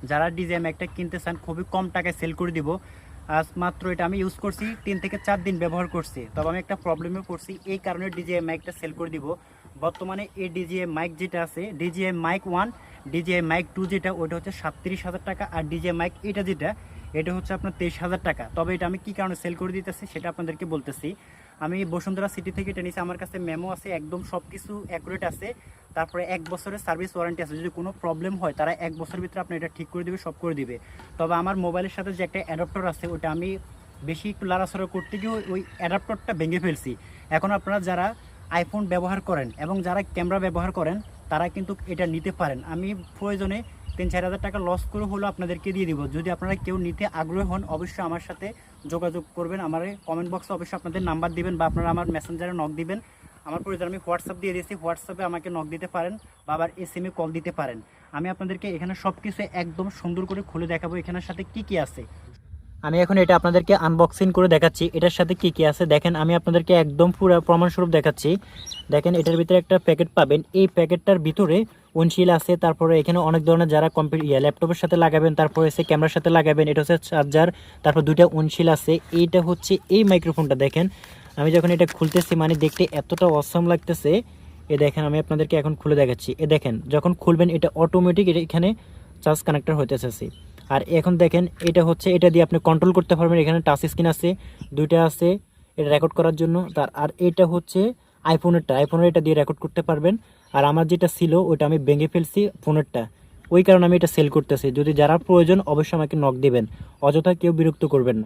যারা ডিজিআই মাইকটা কিনতে চান খুবই কম টাকায় সেল করে দিব। আজ মাত্র এটা আমি ইউজ করছি 3 থেকে 4 দিন ব্যবহার করছি, তবে আমি একটা প্রবলেমে পড়ছি, এই কারণে ডিজিআই মাইকটা সেল করে দিব। বর্তমানে এই ডিজিআই মাইক যেটা আছে, ডিজিআই মাইক 1, ডিজিআই মাইক 2 যেটা, ওইটা হচ্ছে 37,000 টাকা, আর ডিজিআই মাইক এটা যেটা, এটা হচ্ছে আপনার 23,000 টাকা। তবে এটা আমি কি কারণে সেল করে দিতেছি সেটা আপনাদেরকে বলতেছি। আমি বসুন্ধরা সিটি থেকে এটা নিয়েছি, আমার কাছে মেমো আছে, একদম সব কিছু অ্যাকুরেট আছে। তারপরে 1 বছরের সার্ভিস ওয়ারেন্টি আছে, যদি কোনো প্রবলেম হয় তারা 1 বছরের ভিতরে আপনি এটা ঠিক করে দিবে, সব করে দিবে। তবে আমার মোবাইলের সাথে যে একটা অ্যাডাপ্টার আছে, ওটা আমি বেশি একটু লাড়াছাড়া করতে গিয়ে ওই অ্যাডাপ্টারটা ভেঙে ফেলছি। এখন আপনারা যারা আইফোন ব্যবহার করেন এবং যারা ক্যামেরা ব্যবহার করেন তারা কিন্তু এটা নিতে পারেন। আমি প্রয়োজনে 3-4 হাজার টাকা লস করে হলেও আপনাদেরকে দিয়ে দিব। যদি আপনারা কেউ নিতে আগ্রহী হন অবশ্যই আমার সাথে যোগাযোগ করবেন, আমার কমেন্ট বক্সে অবশ্যই আপনাদের নাম্বার দিবেন বা আপনারা আমার মেসেঞ্জারে নক দিবেন। আমার প্রয়োজন আমি হোয়াটসঅ্যাপ দিয়ে দিয়েছি, হোয়াটসঅ্যাপে আমাকে নক দিতে পারেন বা আবার এসএমএ কল দিতে পারেন। আমি আপনাদেরকে এখানে সব কিছু একদম সুন্দর করে খুলে দেখাবো এখানের সাথে কি কি আছে। আমি এখন এটা আপনাদেরকে আনবক্সিং করে দেখাচ্ছি, এটার সাথে কি কি আছে দেখেন। আমি আপনাদেরকে একদম পুরো প্রমাণস্বরূপ দেখাচ্ছি। দেখেন এটার ভিতরে একটা প্যাকেট পাবেন, এই প্যাকেটটার ভিতরে উইন্ডশিল আছে, তারপরে এখানে অনেক ধরনের যারা ল্যাপটপের সাথে লাগাবেন, তারপরে এসে ক্যামেরার সাথে লাগাবেন, এটা হচ্ছে চার্জার, তারপর 2টা উইন্ডশিল আছে। এইটা হচ্ছে এই মাইক্রোফোনটা দেখেন। আমি যখন এটা খুলতেছি মানে দেখতে এতটা অসাম লাগতেছে। এ দেখেন আমি আপনাদেরকে এখন খুলে দেখাচ্ছি। এ দেখেন যখন খুলবেন এটা অটোমেটিক এখানে চার্জ কানেক্টর হইতেছে। আর এখন দেখেন এটা হচ্ছে, এটা দিয়ে আপনি কন্ট্রোল করতে পারবেন। এখানে টাচ স্ক্রিন আছে, 2টা আছে এটা রেকর্ড করার জন্য। আর এটা হচ্ছে আইফোনের এটা দিয়ে রেকর্ড করতে পারবেন। আর আমার যেটা ছিল ওটা আমি ভেঙে ফেলছি ফোনেরটা, ওই কারণে আমি এটা সেল করতেছি। যদি যারা প্রয়োজন অবশ্যই আমাকে নক দিবেন, অযথা কেউ বিরক্ত করবেন না।